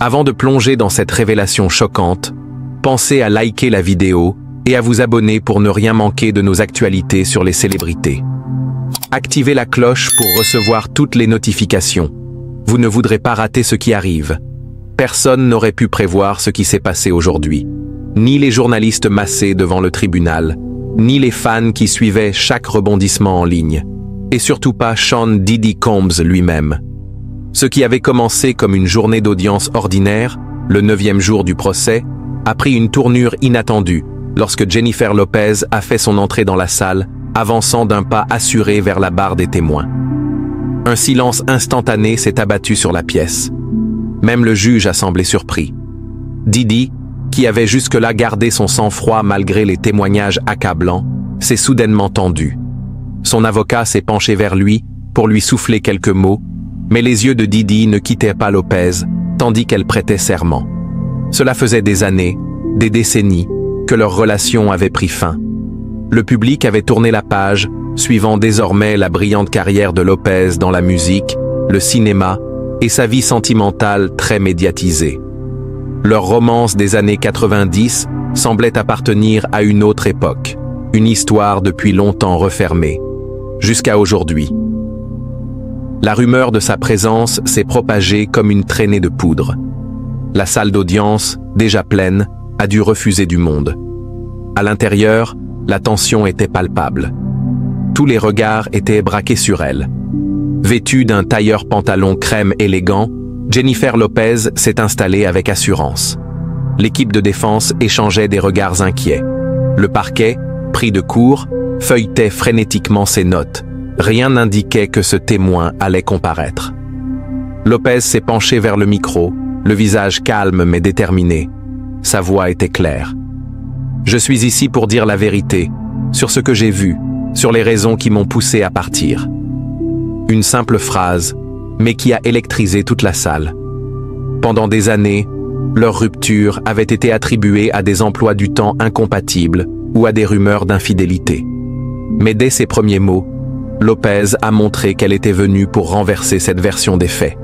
Avant de plonger dans cette révélation choquante, pensez à liker la vidéo et à vous abonner pour ne rien manquer de nos actualités sur les célébrités. Activez la cloche pour recevoir toutes les notifications. Vous ne voudrez pas rater ce qui arrive. Personne n'aurait pu prévoir ce qui s'est passé aujourd'hui. Ni les journalistes massés devant le tribunal, ni les fans qui suivaient chaque rebondissement en ligne. Et surtout pas Sean Diddy Combs lui-même. Ce qui avait commencé comme une journée d'audience ordinaire, le 9e jour du procès, a pris une tournure inattendue lorsque Jennifer Lopez a fait son entrée dans la salle, avançant d'un pas assuré vers la barre des témoins. Un silence instantané s'est abattu sur la pièce. Même le juge a semblé surpris. Diddy, qui avait jusque-là gardé son sang-froid malgré les témoignages accablants, s'est soudainement tendu. Son avocat s'est penché vers lui pour lui souffler quelques mots, mais les yeux de Diddy ne quittaient pas Lopez, tandis qu'elle prêtait serment. Cela faisait des années, des décennies, que leur relation avait pris fin. Le public avait tourné la page, suivant désormais la brillante carrière de Lopez dans la musique, le cinéma et sa vie sentimentale très médiatisée. Leur romance des années 90 semblait appartenir à une autre époque, une histoire depuis longtemps refermée, jusqu'à aujourd'hui. La rumeur de sa présence s'est propagée comme une traînée de poudre. La salle d'audience, déjà pleine, a dû refuser du monde. À l'intérieur, la tension était palpable. Tous les regards étaient braqués sur elle. Vêtue d'un tailleur pantalon crème élégant, Jennifer Lopez s'est installée avec assurance. L'équipe de défense échangeait des regards inquiets. Le parquet, pris de court, feuilletait frénétiquement ses notes. Rien n'indiquait que ce témoin allait comparaître. Lopez s'est penché vers le micro, le visage calme mais déterminé. Sa voix était claire. « Je suis ici pour dire la vérité, sur ce que j'ai vu, sur les raisons qui m'ont poussé à partir. » Une simple phrase, mais qui a électrisé toute la salle. Pendant des années, leur rupture avait été attribuée à des emplois du temps incompatibles ou à des rumeurs d'infidélité. Mais dès ses premiers mots, Lopez a montré qu'elle était venue pour renverser cette version des faits.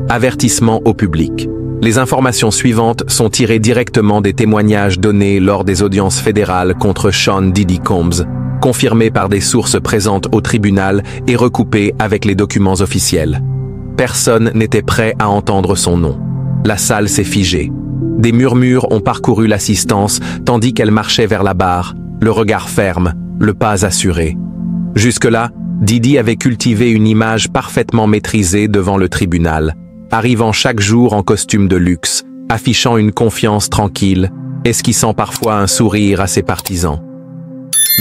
Avertissement au public. Les informations suivantes sont tirées directement des témoignages donnés lors des audiences fédérales contre Sean Diddy Combs, confirmés par des sources présentes au tribunal et recoupées avec les documents officiels. Personne n'était prêt à entendre son nom. La salle s'est figée. Des murmures ont parcouru l'assistance tandis qu'elle marchait vers la barre, le regard ferme, le pas assuré. Jusque-là, Diddy avait cultivé une image parfaitement maîtrisée devant le tribunal, arrivant chaque jour en costume de luxe, affichant une confiance tranquille, esquissant parfois un sourire à ses partisans.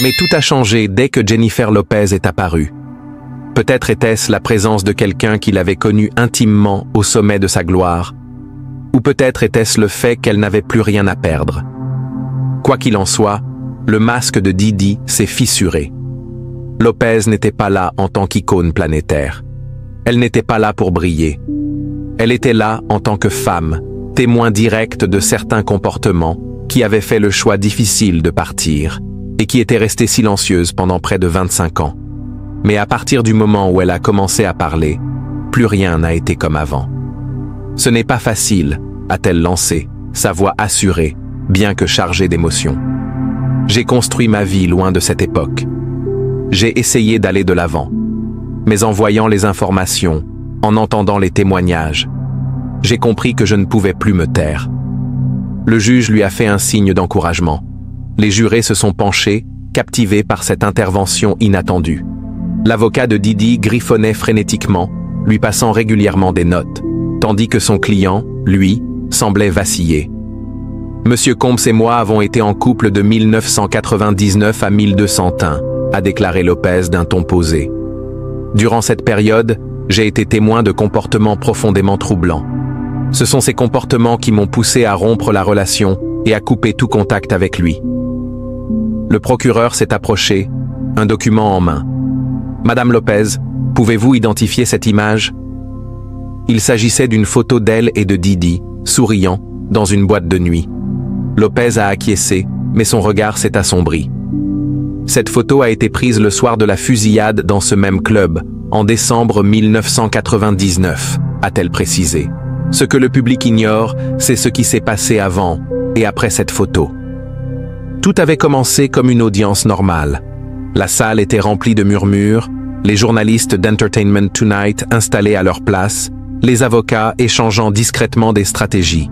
Mais tout a changé dès que Jennifer Lopez est apparue. Peut-être était-ce la présence de quelqu'un qui l'avait connue intimement au sommet de sa gloire, ou peut-être était-ce le fait qu'elle n'avait plus rien à perdre. Quoi qu'il en soit, le masque de Diddy s'est fissuré. Lopez n'était pas là en tant qu'icône planétaire. Elle n'était pas là pour briller. Elle était là en tant que femme, témoin direct de certains comportements qui avaient fait le choix difficile de partir et qui était restée silencieuse pendant près de 25 ans. Mais à partir du moment où elle a commencé à parler, plus rien n'a été comme avant. « Ce n'est pas facile », a-t-elle lancé, sa voix assurée, bien que chargée d'émotion. « J'ai construit ma vie loin de cette époque. J'ai essayé d'aller de l'avant. Mais en voyant les informations, en entendant les témoignages, j'ai compris que je ne pouvais plus me taire. » Le juge lui a fait un signe d'encouragement. Les jurés se sont penchés, captivés par cette intervention inattendue. L'avocat de Diddy griffonnait frénétiquement, lui passant régulièrement des notes, tandis que son client, lui, semblait vaciller. « Monsieur Combs et moi avons été en couple de 1999 à 1201, a déclaré Lopez d'un ton posé. Durant cette période, j'ai été témoin de comportements profondément troublants. Ce sont ces comportements qui m'ont poussé à rompre la relation et à couper tout contact avec lui. » Le procureur s'est approché, un document en main. « Madame Lopez, pouvez-vous identifier cette image ?» Il s'agissait d'une photo d'elle et de Diddy, souriant, dans une boîte de nuit. Lopez a acquiescé, mais son regard s'est assombri. Cette photo a été prise le soir de la fusillade dans ce même club, en décembre 1999, a-t-elle précisé. Ce que le public ignore, c'est ce qui s'est passé avant et après cette photo. Tout avait commencé comme une audience normale. La salle était remplie de murmures, les journalistes d'Entertainment Tonight installés à leur place, les avocats échangeant discrètement des stratégies.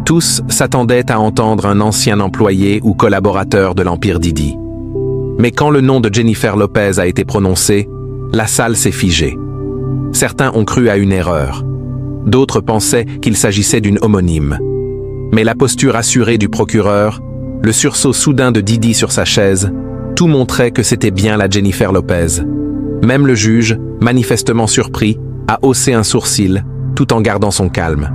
Tous s'attendaient à entendre un ancien employé ou collaborateur de l'Empire Diddy. Mais quand le nom de Jennifer Lopez a été prononcé, la salle s'est figée. Certains ont cru à une erreur. D'autres pensaient qu'il s'agissait d'une homonyme. Mais la posture assurée du procureur, le sursaut soudain de Diddy sur sa chaise, tout montrait que c'était bien la Jennifer Lopez. Même le juge, manifestement surpris, a haussé un sourcil, tout en gardant son calme.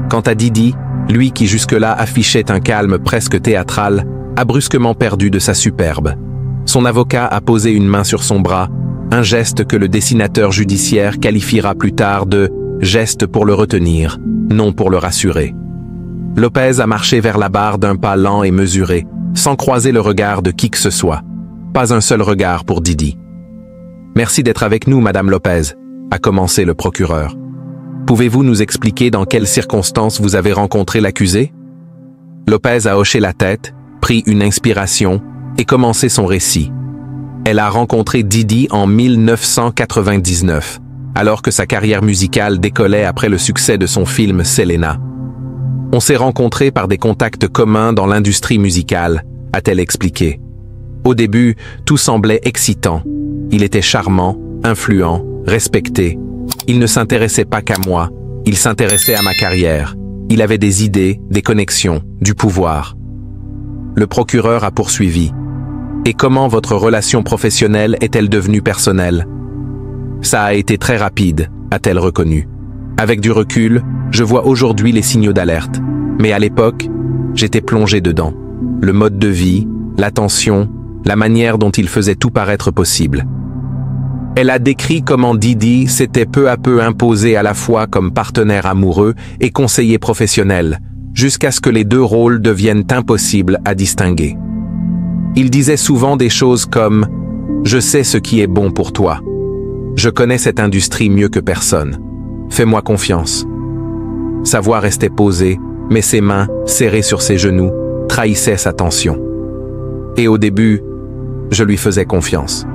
Quant à Diddy, lui qui jusque-là affichait un calme presque théâtral, a brusquement perdu de sa superbe. Son avocat a posé une main sur son bras, un geste que le dessinateur judiciaire qualifiera plus tard de « geste pour le retenir, non pour le rassurer ». Lopez a marché vers la barre d'un pas lent et mesuré, sans croiser le regard de qui que ce soit. Pas un seul regard pour Diddy. « Merci d'être avec nous, Madame Lopez », a commencé le procureur. « Pouvez-vous nous expliquer dans quelles circonstances vous avez rencontré l'accusé » Lopez a hoché la tête, pris une inspiration et commencé son récit. Elle a rencontré Diddy en 1999, alors que sa carrière musicale décollait après le succès de son film Selena. On s'est rencontrés par des contacts communs dans l'industrie musicale, a-t-elle expliqué. Au début, tout semblait excitant. Il était charmant, influent, respecté. Il ne s'intéressait pas qu'à moi, il s'intéressait à ma carrière. Il avait des idées, des connexions, du pouvoir. Le procureur a poursuivi. Et comment votre relation professionnelle est-elle devenue personnelle? Ça a été très rapide, a-t-elle reconnu. Avec du recul, je vois aujourd'hui les signaux d'alerte. Mais à l'époque, j'étais plongé dedans. Le mode de vie, l'attention, la manière dont il faisait tout paraître possible. Elle a décrit comment Diddy s'était peu à peu imposé à la fois comme partenaire amoureux et conseiller professionnel, jusqu'à ce que les deux rôles deviennent impossibles à distinguer. Il disait souvent des choses comme « Je sais ce qui est bon pour toi. Je connais cette industrie mieux que personne. Fais-moi confiance. » Sa voix restait posée, mais ses mains, serrées sur ses genoux, trahissaient sa tension. Et au début, je lui faisais confiance.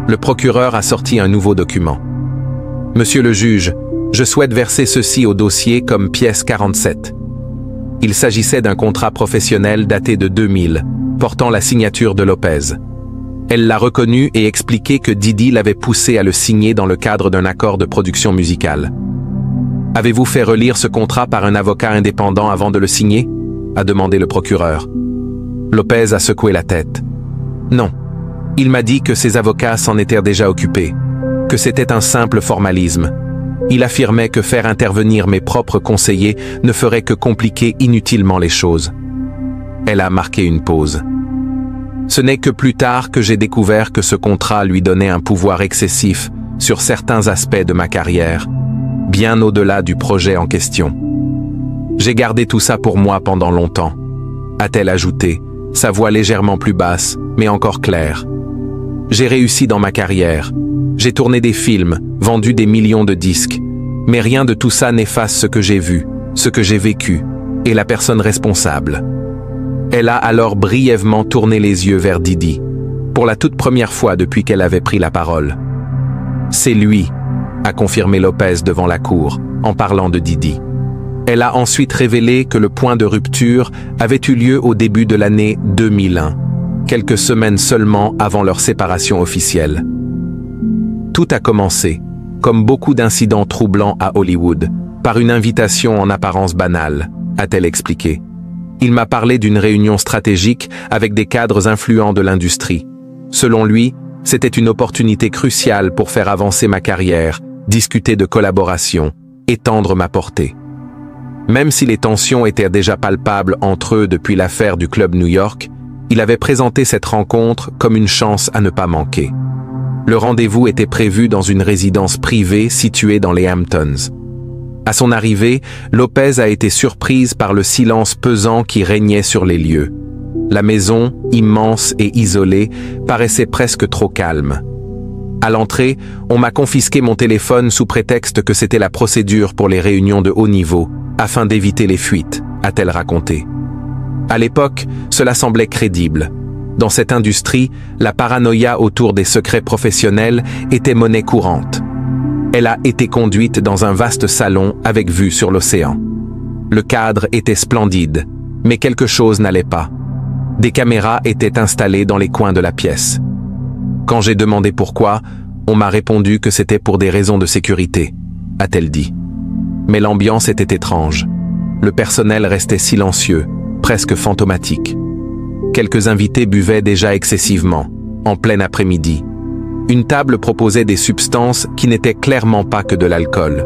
Le procureur a sorti un nouveau document. « Monsieur le juge, je souhaite verser ceci au dossier comme pièce 47. » Il s'agissait d'un contrat professionnel daté de 2000, portant la signature de Lopez. Elle l'a reconnu et expliqué que Diddy l'avait poussé à le signer dans le cadre d'un accord de production musicale. « Avez-vous fait relire ce contrat par un avocat indépendant avant de le signer ?» a demandé le procureur. Lopez a secoué la tête. « Non. Il m'a dit que ses avocats s'en étaient déjà occupés, que c'était un simple formalisme. Il affirmait que faire intervenir mes propres conseillers ne ferait que compliquer inutilement les choses. » Elle a marqué une pause. « Ce n'est que plus tard que j'ai découvert que ce contrat lui donnait un pouvoir excessif sur certains aspects de ma carrière, bien au-delà du projet en question. J'ai gardé tout ça pour moi pendant longtemps, » a-t-elle ajouté, sa voix légèrement plus basse, mais encore claire. « J'ai réussi dans ma carrière. J'ai tourné des films, vendu des millions de disques. Mais rien de tout ça n'efface ce que j'ai vu, ce que j'ai vécu, et la personne responsable. » Elle a alors brièvement tourné les yeux vers Diddy, pour la toute première fois depuis qu'elle avait pris la parole. « C'est lui », a confirmé Lopez devant la cour, en parlant de Diddy. Elle a ensuite révélé que le point de rupture avait eu lieu au début de l'année 2001, quelques semaines seulement avant leur séparation officielle. Tout a commencé, comme beaucoup d'incidents troublants à Hollywood, par une invitation en apparence banale, a-t-elle expliqué. Il m'a parlé d'une réunion stratégique avec des cadres influents de l'industrie. Selon lui, c'était une opportunité cruciale pour faire avancer ma carrière, discuter de collaboration, étendre ma portée. Même si les tensions étaient déjà palpables entre eux depuis l'affaire du Club New York, il avait présenté cette rencontre comme une chance à ne pas manquer. Le rendez-vous était prévu dans une résidence privée située dans les Hamptons. À son arrivée, Lopez a été surprise par le silence pesant qui régnait sur les lieux. La maison, immense et isolée, paraissait presque trop calme. À l'entrée, on m'a confisqué mon téléphone sous prétexte que c'était la procédure pour les réunions de haut niveau, afin d'éviter les fuites, a-t-elle raconté. À l'époque, cela semblait crédible. Dans cette industrie, la paranoïa autour des secrets professionnels était monnaie courante. Elle a été conduite dans un vaste salon avec vue sur l'océan. Le cadre était splendide, mais quelque chose n'allait pas. Des caméras étaient installées dans les coins de la pièce. Quand j'ai demandé pourquoi, on m'a répondu que c'était pour des raisons de sécurité, a-t-elle dit. Mais l'ambiance était étrange. Le personnel restait silencieux, presque fantomatique. Quelques invités buvaient déjà excessivement, en plein après-midi. Une table proposait des substances qui n'étaient clairement pas que de l'alcool.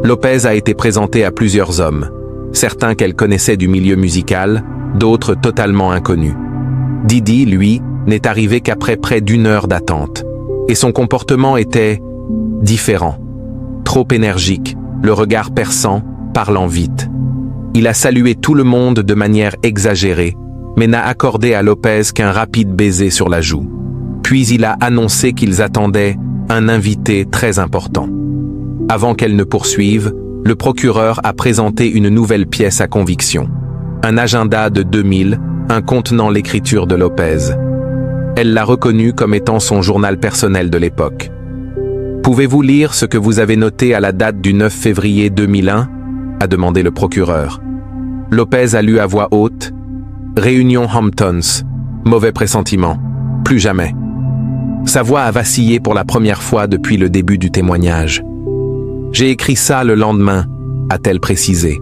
Lopez a été présentée à plusieurs hommes, certains qu'elle connaissait du milieu musical, d'autres totalement inconnus. Didi, lui, n'est arrivé qu'après près d'1 heure d'attente. Et son comportement était différent. Trop énergique, le regard perçant, parlant vite. Il a salué tout le monde de manière exagérée, mais n'a accordé à Lopez qu'un rapide baiser sur la joue. Puis il a annoncé qu'ils attendaient un invité très important. Avant qu'elle ne poursuive, le procureur a présenté une nouvelle pièce à conviction. Un agenda de 2000, contenant l'écriture de Lopez. Elle l'a reconnu comme étant son journal personnel de l'époque. « Pouvez-vous lire ce que vous avez noté à la date du 9 février 2001 ?» a demandé le procureur. Lopez a lu à voix haute « Réunion Hamptons. Mauvais pressentiment. Plus jamais. » Sa voix a vacillé pour la première fois depuis le début du témoignage. « J'ai écrit ça le lendemain », a-t-elle précisé.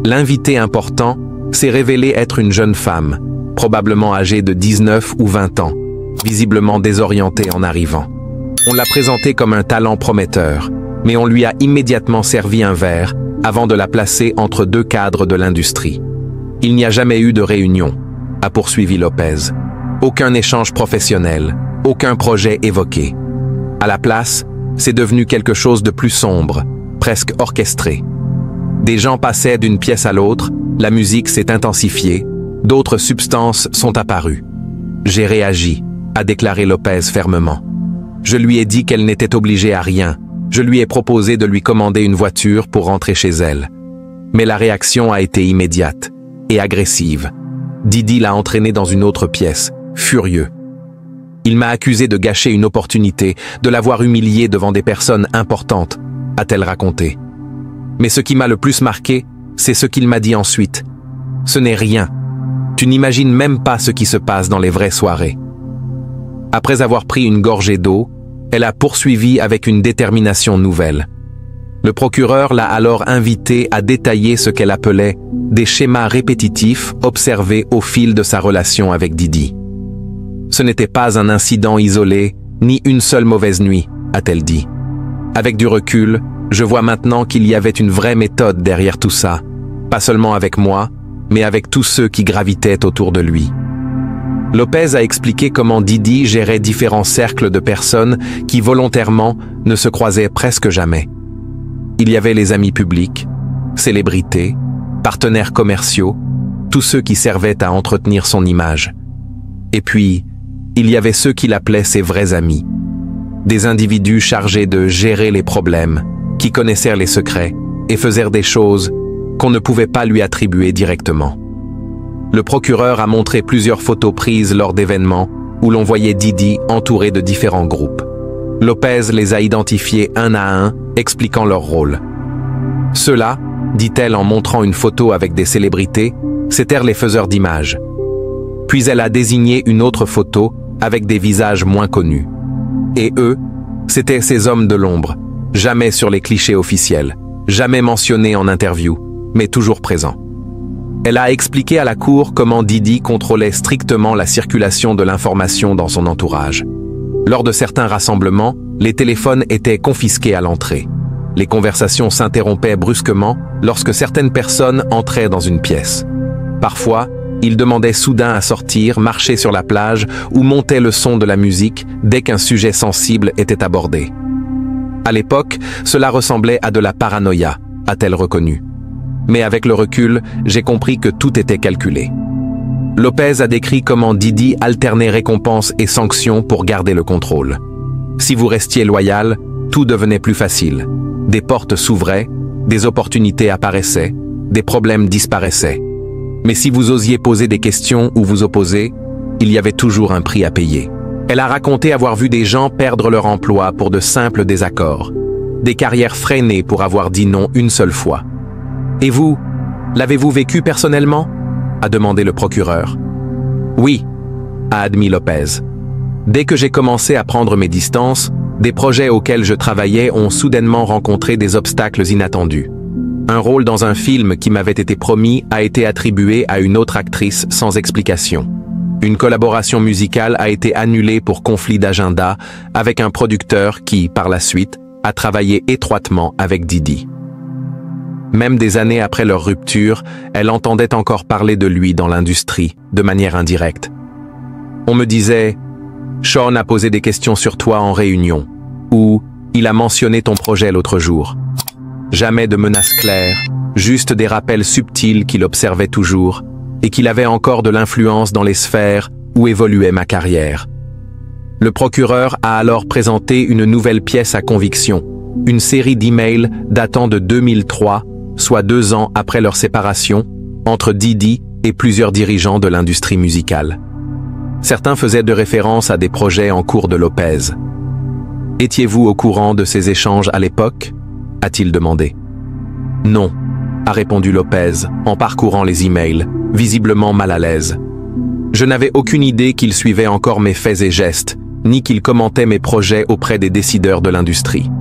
L'invité important s'est révélé être une jeune femme, probablement âgée de 19 ou 20 ans, visiblement désorientée en arrivant. On l'a présentée comme un talent prometteur, mais on lui a immédiatement servi un verre avant de la placer entre 2 cadres de l'industrie. Il n'y a jamais eu de réunion, a poursuivi Lopez. Aucun échange professionnel, aucun projet évoqué. À la place, c'est devenu quelque chose de plus sombre, presque orchestré. Des gens passaient d'une pièce à l'autre, la musique s'est intensifiée, d'autres substances sont apparues. J'ai réagi, a déclaré Lopez fermement. Je lui ai dit qu'elle n'était obligée à rien. Je lui ai proposé de lui commander une voiture pour rentrer chez elle. Mais la réaction a été immédiate et agressive. Didi l'a entraîné dans une autre pièce, furieux. Il m'a accusé de gâcher une opportunité, de l'avoir humilié devant des personnes importantes, a-t-elle raconté. Mais ce qui m'a le plus marqué, c'est ce qu'il m'a dit ensuite. Ce n'est rien. Tu n'imagines même pas ce qui se passe dans les vraies soirées. Après avoir pris une gorgée d'eau, elle a poursuivi avec une détermination nouvelle. Le procureur l'a alors invitée à détailler ce qu'elle appelait des schémas répétitifs observés au fil de sa relation avec Didi. Ce n'était pas un incident isolé, ni une seule mauvaise nuit, a-t-elle dit. Avec du recul, je vois maintenant qu'il y avait une vraie méthode derrière tout ça, pas seulement avec moi, mais avec tous ceux qui gravitaient autour de lui. Lopez a expliqué comment Didi gérait différents cercles de personnes qui volontairement ne se croisaient presque jamais. Il y avait les amis publics, célébrités, partenaires commerciaux, tous ceux qui servaient à entretenir son image. Et puis, il y avait ceux qu'il appelait ses vrais amis. Des individus chargés de gérer les problèmes, qui connaissaient les secrets et faisaient des choses qu'on ne pouvait pas lui attribuer directement. Le procureur a montré plusieurs photos prises lors d'événements où l'on voyait Didi entouré de différents groupes. Lopez les a identifiés un à un, expliquant leur rôle. Ceux-là, dit-elle en montrant une photo avec des célébrités, c'étaient les faiseurs d'images. Puis elle a désigné une autre photo avec des visages moins connus. Et eux, c'étaient ces hommes de l'ombre, jamais sur les clichés officiels, jamais mentionnés en interview, mais toujours présents. Elle a expliqué à la cour comment Didi contrôlait strictement la circulation de l'information dans son entourage. Lors de certains rassemblements, les téléphones étaient confisqués à l'entrée. Les conversations s'interrompaient brusquement lorsque certaines personnes entraient dans une pièce. Parfois, il demandait soudain à sortir, marcher sur la plage ou montait le son de la musique dès qu'un sujet sensible était abordé. À l'époque, cela ressemblait à de la paranoïa, a-t-elle reconnu. Mais avec le recul, j'ai compris que tout était calculé. Lopez a décrit comment Didi alternait récompenses et sanctions pour garder le contrôle. Si vous restiez loyal, tout devenait plus facile. Des portes s'ouvraient, des opportunités apparaissaient, des problèmes disparaissaient. Mais si vous osiez poser des questions ou vous opposer, il y avait toujours un prix à payer. Elle a raconté avoir vu des gens perdre leur emploi pour de simples désaccords, des carrières freinées pour avoir dit non une seule fois. Et vous, l'avez-vous vécu personnellement? A demandé le procureur. Oui, a admis Lopez. Dès que j'ai commencé à prendre mes distances, des projets auxquels je travaillais ont soudainement rencontré des obstacles inattendus. Un rôle dans un film qui m'avait été promis a été attribué à une autre actrice sans explication. Une collaboration musicale a été annulée pour conflit d'agenda avec un producteur qui, par la suite, a travaillé étroitement avec Didi. Même des années après leur rupture, elle entendait encore parler de lui dans l'industrie, de manière indirecte. On me disait « Sean a posé des questions sur toi en réunion » ou « Il a mentionné ton projet l'autre jour ». Jamais de menaces claires, juste des rappels subtils qu'il observait toujours et qu'il avait encore de l'influence dans les sphères où évoluait ma carrière. Le procureur a alors présenté une nouvelle pièce à conviction, une série d'emails datant de 2003, soit 2 ans après leur séparation, entre Didi et plusieurs dirigeants de l'industrie musicale. Certains faisaient de référence à des projets en cours de Lopez. « Étiez-vous au courant de ces échanges à l'époque » a-t-il demandé. « Non », a répondu Lopez en parcourant les emails, visiblement mal à l'aise. « Je n'avais aucune idée qu'il suivait encore mes faits et gestes, ni qu'il commentait mes projets auprès des décideurs de l'industrie. »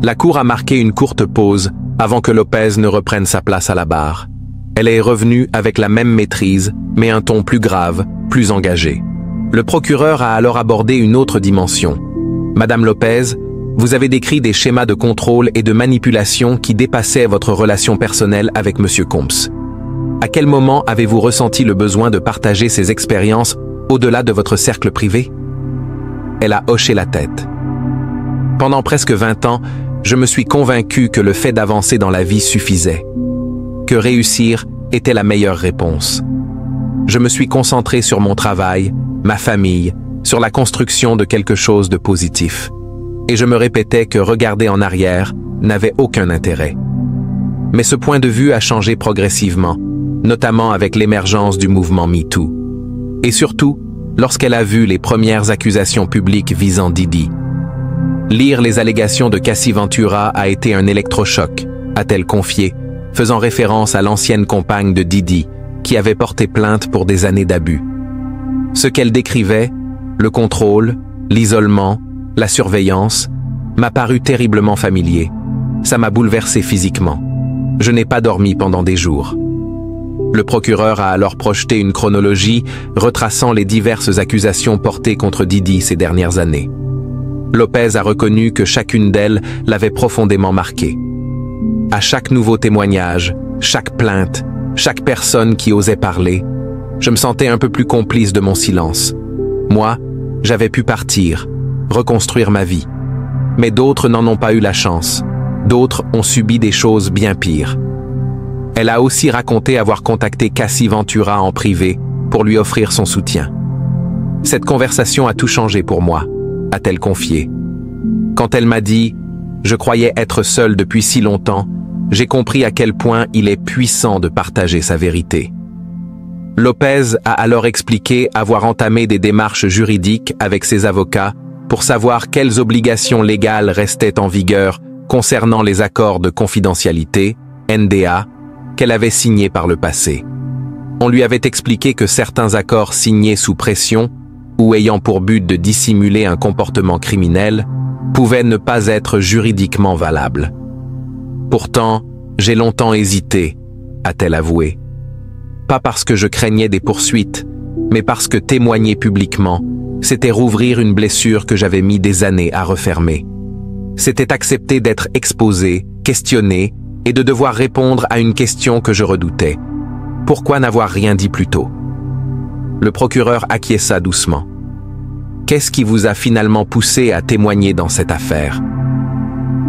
La cour a marqué une courte pause avant que Lopez ne reprenne sa place à la barre. Elle est revenue avec la même maîtrise, mais un ton plus grave, plus engagé. Le procureur a alors abordé une autre dimension. « Madame Lopez, vous avez décrit des schémas de contrôle et de manipulation qui dépassaient votre relation personnelle avec M. Combs. À quel moment avez-vous ressenti le besoin de partager ces expériences au-delà de votre cercle privé ?» Elle a hoché la tête. « Pendant presque 20 ans, je me suis convaincu que le fait d'avancer dans la vie suffisait, que réussir était la meilleure réponse. Je me suis concentré sur mon travail, ma famille, sur la construction de quelque chose de positif. Et je me répétais que regarder en arrière n'avait aucun intérêt. Mais ce point de vue a changé progressivement, notamment avec l'émergence du mouvement MeToo. Et surtout, lorsqu'elle a vu les premières accusations publiques visant Didi. Lire les allégations de Cassie Ventura a été un électrochoc, a-t-elle confié, faisant référence à l'ancienne compagne de Didi, qui avait porté plainte pour des années d'abus. Ce qu'elle décrivait, le contrôle, l'isolement, la surveillance, m'a paru terriblement familier. Ça m'a bouleversé physiquement. Je n'ai pas dormi pendant des jours. Le procureur a alors projeté une chronologie retraçant les diverses accusations portées contre Didi ces dernières années. Lopez a reconnu que chacune d'elles l'avait profondément marqué. À chaque nouveau témoignage, chaque plainte, chaque personne qui osait parler, je me sentais un peu plus complice de mon silence. Moi, j'avais pu partir, reconstruire ma vie. Mais d'autres n'en ont pas eu la chance. D'autres ont subi des choses bien pires. Elle a aussi raconté avoir contacté Cassie Ventura en privé pour lui offrir son soutien. Cette conversation a tout changé pour moi, a-t-elle confié. Quand elle m'a dit « Je croyais être seule depuis si longtemps », j'ai compris à quel point il est puissant de partager sa vérité. Lopez a alors expliqué avoir entamé des démarches juridiques avec ses avocats pour savoir quelles obligations légales restaient en vigueur concernant les accords de confidentialité, NDA, qu'elle avait signés par le passé. On lui avait expliqué que certains accords signés sous pression ou ayant pour but de dissimuler un comportement criminel pouvaient ne pas être juridiquement valables. Pourtant, j'ai longtemps hésité, a-t-elle avoué. Pas parce que je craignais des poursuites, mais parce que témoigner publiquement, c'était rouvrir une blessure que j'avais mis des années à refermer. C'était accepter d'être exposé, questionné, et de devoir répondre à une question que je redoutais. Pourquoi n'avoir rien dit plus tôt? Le procureur acquiesça doucement. Qu'est-ce qui vous a finalement poussé à témoigner dans cette affaire?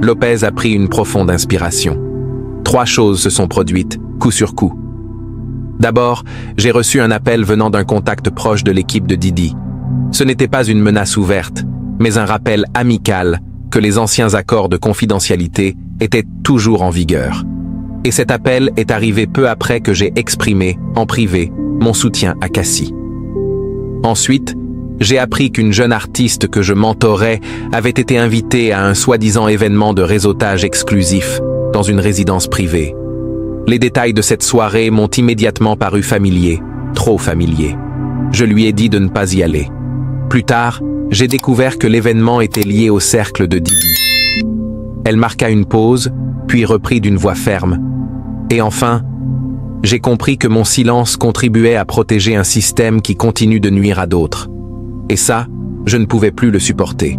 Lopez a pris une profonde inspiration. 3 choses se sont produites, coup sur coup. D'abord, j'ai reçu un appel venant d'un contact proche de l'équipe de Didi. Ce n'était pas une menace ouverte, mais un rappel amical que les anciens accords de confidentialité étaient toujours en vigueur. Et cet appel est arrivé peu après que j'ai exprimé, en privé, mon soutien à Cassie. Ensuite, j'ai appris qu'une jeune artiste que je mentorais avait été invitée à un soi-disant événement de réseautage exclusif dans une résidence privée. Les détails de cette soirée m'ont immédiatement paru familiers, trop familiers. Je lui ai dit de ne pas y aller. Plus tard, j'ai découvert que l'événement était lié au cercle de Didi. Elle marqua une pause, puis reprit d'une voix ferme. Et enfin, j'ai compris que mon silence contribuait à protéger un système qui continue de nuire à d'autres. Et ça, je ne pouvais plus le supporter.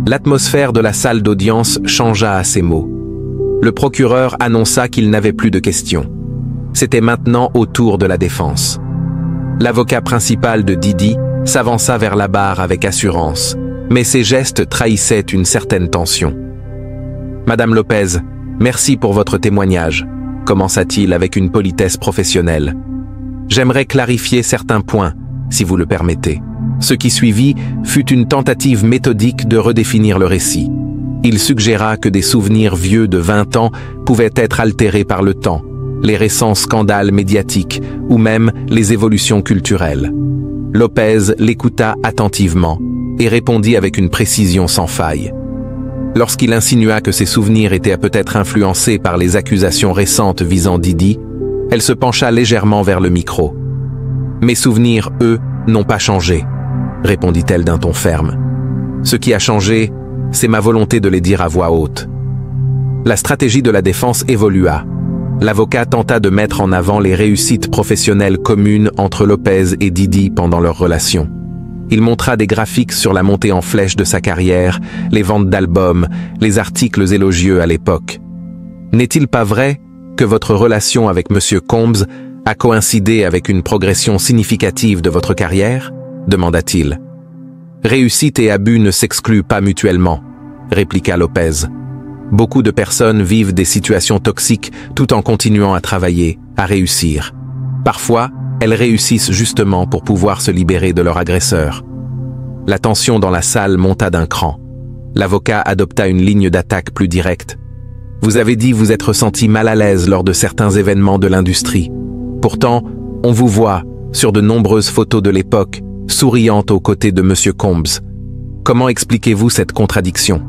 L'atmosphère de la salle d'audience changea à ces mots. Le procureur annonça qu'il n'avait plus de questions. C'était maintenant au tour de la défense. L'avocat principal de Didi s'avança vers la barre avec assurance, mais ses gestes trahissaient une certaine tension. « Madame Lopez, merci pour votre témoignage », commença-t-il avec une politesse professionnelle. « J'aimerais clarifier certains points, si vous le permettez. » Ce qui suivit fut une tentative méthodique de redéfinir le récit. Il suggéra que des souvenirs vieux de 20 ans pouvaient être altérés par le temps, les récents scandales médiatiques ou même les évolutions culturelles. Lopez l'écouta attentivement et répondit avec une précision sans faille. Lorsqu'il insinua que ses souvenirs étaient peut-être influencés par les accusations récentes visant Didi, elle se pencha légèrement vers le micro. « Mes souvenirs, eux, n'ont pas changé », répondit-elle d'un ton ferme. « Ce qui a changé, c'est ma volonté de les dire à voix haute. » La stratégie de la défense évolua. L'avocat tenta de mettre en avant les réussites professionnelles communes entre Lopez et Didi pendant leur relation. Il montra des graphiques sur la montée en flèche de sa carrière, les ventes d'albums, les articles élogieux à l'époque. « N'est-il pas vrai que votre relation avec M. Combs a coïncidé avec une progression significative de votre carrière ?» demanda-t-il. « Réussite et abus ne s'excluent pas mutuellement », répliqua Lopez. « Beaucoup de personnes vivent des situations toxiques tout en continuant à travailler, à réussir. Parfois, elles réussissent justement pour pouvoir se libérer de leur agresseur. » La tension dans la salle monta d'un cran. L'avocat adopta une ligne d'attaque plus directe. « Vous avez dit vous être ressenti mal à l'aise lors de certains événements de l'industrie. Pourtant, on vous voit, sur de nombreuses photos de l'époque, souriante aux côtés de M. Combs. Comment expliquez-vous cette contradiction ?»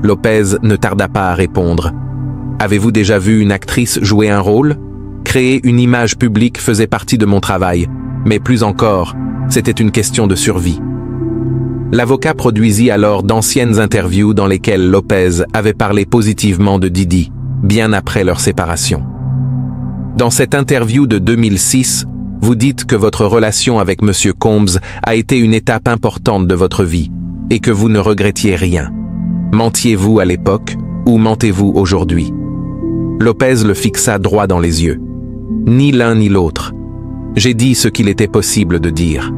Lopez ne tarda pas à répondre. « Avez-vous déjà vu une actrice jouer un rôle ? Créer une image publique faisait partie de mon travail, mais plus encore, c'était une question de survie. » L'avocat produisit alors d'anciennes interviews dans lesquelles Lopez avait parlé positivement de Didi, bien après leur séparation. Dans cette interview de 2006, vous dites que votre relation avec M. Combs a été une étape importante de votre vie et que vous ne regrettiez rien. Mentiez-vous à l'époque ou mentez-vous aujourd'hui? Lopez le fixa droit dans les yeux. Ni l'un ni l'autre. J'ai dit ce qu'il était possible de dire.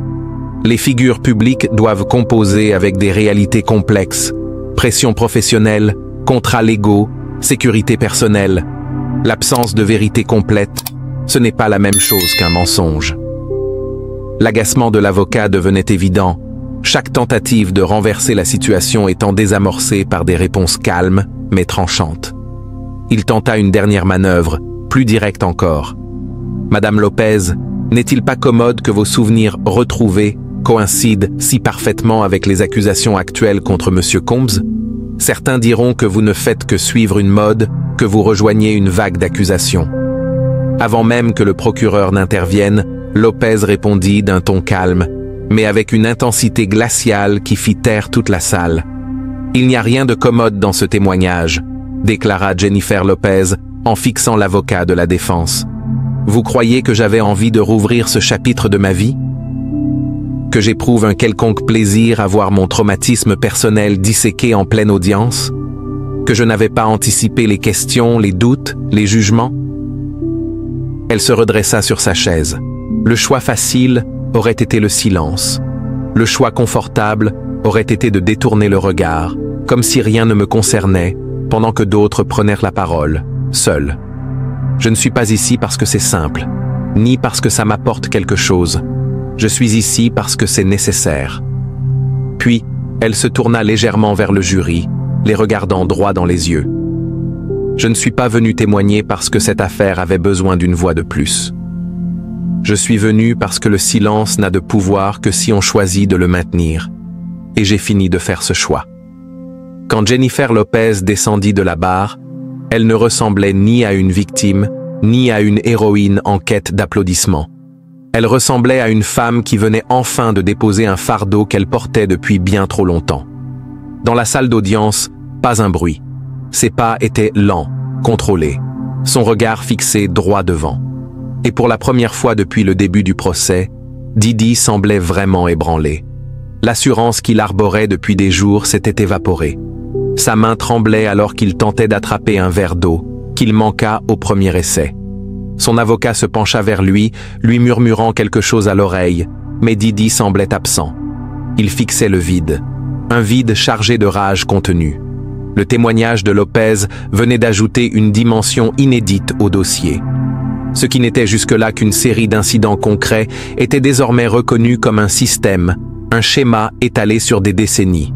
Les figures publiques doivent composer avec des réalités complexes, pression professionnelle, contrats légaux, sécurité personnelle. L'absence de vérité complète, ce n'est pas la même chose qu'un mensonge. L'agacement de l'avocat devenait évident, chaque tentative de renverser la situation étant désamorcée par des réponses calmes, mais tranchantes. Il tenta une dernière manœuvre, plus directe encore. « Madame Lopez, n'est-il pas commode que vos souvenirs retrouvés coïncident si parfaitement avec les accusations actuelles contre M. Combs? Certains diront que vous ne faites que suivre une mode, que vous rejoignez une vague d'accusations. » Avant même que le procureur n'intervienne, Lopez répondit d'un ton calme, mais avec une intensité glaciale qui fit taire toute la salle. « Il n'y a rien de commode dans ce témoignage », déclara Jennifer Lopez en fixant l'avocat de la défense. « Vous croyez que j'avais envie de rouvrir ce chapitre de ma vie? Que j'éprouve un quelconque plaisir à voir mon traumatisme personnel disséqué en pleine audience? Que je n'avais pas anticipé les questions, les doutes, les jugements? » Elle se redressa sur sa chaise. Le choix facile aurait été le silence. Le choix confortable aurait été de détourner le regard, comme si rien ne me concernait, pendant que d'autres prenaient la parole, seuls. Je ne suis pas ici parce que c'est simple, ni parce que ça m'apporte quelque chose. Je suis ici parce que c'est nécessaire. Puis, Elle se tourna légèrement vers le jury, les regardant droit dans les yeux. Je ne suis pas venu témoigner parce que cette affaire avait besoin d'une voix de plus. Je suis venu parce que le silence n'a de pouvoir que si on choisit de le maintenir. Et j'ai fini de faire ce choix. Quand Jennifer Lopez descendit de la barre, elle ne ressemblait ni à une victime, ni à une héroïne en quête d'applaudissements. Elle ressemblait à une femme qui venait enfin de déposer un fardeau qu'elle portait depuis bien trop longtemps. Dans la salle d'audience, pas un bruit. Ses pas étaient lents, contrôlés, son regard fixé droit devant. Et pour la première fois depuis le début du procès, Diddy semblait vraiment ébranlé. L'assurance qu'il arborait depuis des jours s'était évaporée. Sa main tremblait alors qu'il tentait d'attraper un verre d'eau, qu'il manqua au premier essai. Son avocat se pencha vers lui, lui murmurant quelque chose à l'oreille, mais Diddy semblait absent. Il fixait le vide, un vide chargé de rage contenue. Le témoignage de Lopez venait d'ajouter une dimension inédite au dossier. Ce qui n'était jusque-là qu'une série d'incidents concrets était désormais reconnu comme un système, un schéma étalé sur des décennies.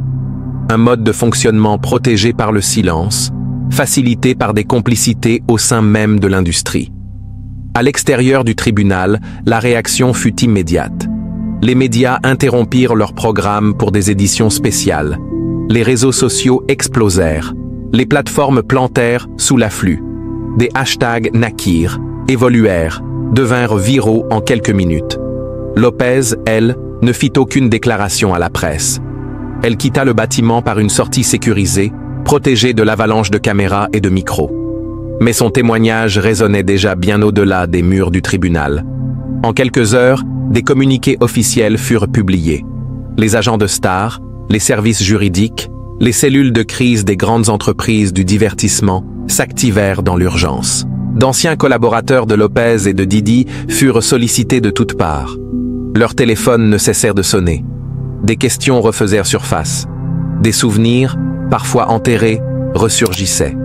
Un mode de fonctionnement protégé par le silence, facilité par des complicités au sein même de l'industrie. À l'extérieur du tribunal, la réaction fut immédiate. Les médias interrompirent leur programme pour des éditions spéciales. Les réseaux sociaux explosèrent. Les plateformes plantèrent sous l'afflux. Des hashtags naquirent, évoluèrent, devinrent viraux en quelques minutes. Lopez, elle, ne fit aucune déclaration à la presse. Elle quitta le bâtiment par une sortie sécurisée, protégée de l'avalanche de caméras et de micros. Mais son témoignage résonnait déjà bien au-delà des murs du tribunal. En quelques heures, des communiqués officiels furent publiés. Les agents de stars, les services juridiques, les cellules de crise des grandes entreprises du divertissement s'activèrent dans l'urgence. D'anciens collaborateurs de Lopez et de Diddy furent sollicités de toutes parts. Leurs téléphones ne cessèrent de sonner. Des questions refaisèrent surface. Des souvenirs, parfois enterrés, ressurgissaient.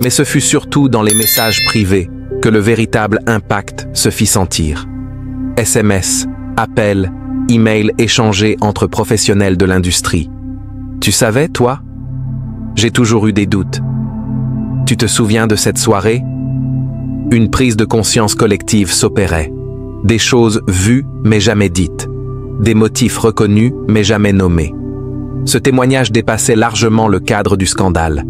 Mais ce fut surtout dans les messages privés que le véritable impact se fit sentir. SMS, appels, emails échangés entre professionnels de l'industrie. Tu savais, toi? J'ai toujours eu des doutes. Tu te souviens de cette soirée? Une prise de conscience collective s'opérait. Des choses vues mais jamais dites. Des motifs reconnus mais jamais nommés. Ce témoignage dépassait largement le cadre du scandale.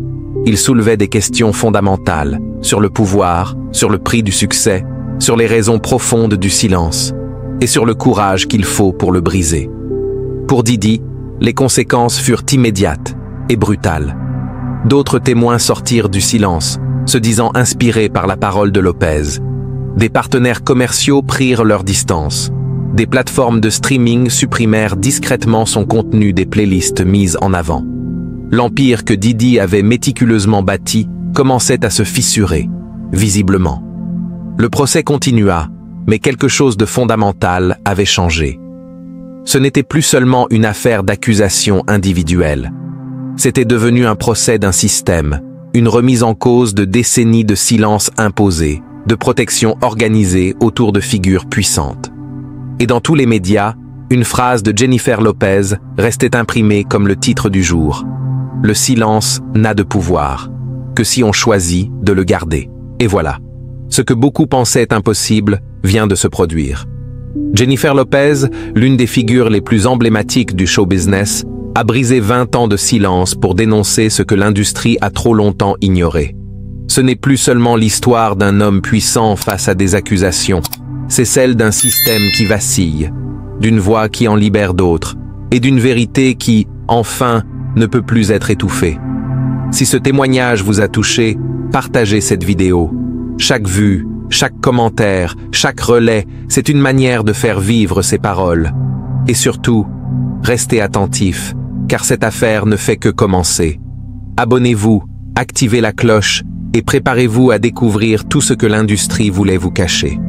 Il soulevait des questions fondamentales sur le pouvoir, sur le prix du succès, sur les raisons profondes du silence et sur le courage qu'il faut pour le briser. Pour Diddy, les conséquences furent immédiates et brutales. D'autres témoins sortirent du silence, se disant inspirés par la parole de Lopez. Des partenaires commerciaux prirent leur distance. Des plateformes de streaming supprimèrent discrètement son contenu des playlists mises en avant. L'empire que Diddy avait méticuleusement bâti commençait à se fissurer, visiblement. Le procès continua, mais quelque chose de fondamental avait changé. Ce n'était plus seulement une affaire d'accusation individuelle. C'était devenu un procès d'un système, une remise en cause de décennies de silence imposé, de protection organisée autour de figures puissantes. Et dans tous les médias, une phrase de Jennifer Lopez restait imprimée comme le titre du jour. Le silence n'a de pouvoir que si on choisit de le garder. Et voilà. Ce que beaucoup pensaient impossible vient de se produire. Jennifer Lopez, l'une des figures les plus emblématiques du show business, a brisé 20 ans de silence pour dénoncer ce que l'industrie a trop longtemps ignoré. Ce n'est plus seulement l'histoire d'un homme puissant face à des accusations, c'est celle d'un système qui vacille, d'une voix qui en libère d'autres, et d'une vérité qui, enfin, ne peut plus être étouffée. Si ce témoignage vous a touché, partagez cette vidéo. Chaque vue, chaque commentaire, chaque relais, c'est une manière de faire vivre ces paroles. Et surtout, restez attentifs, car cette affaire ne fait que commencer. Abonnez-vous, activez la cloche et préparez-vous à découvrir tout ce que l'industrie voulait vous cacher.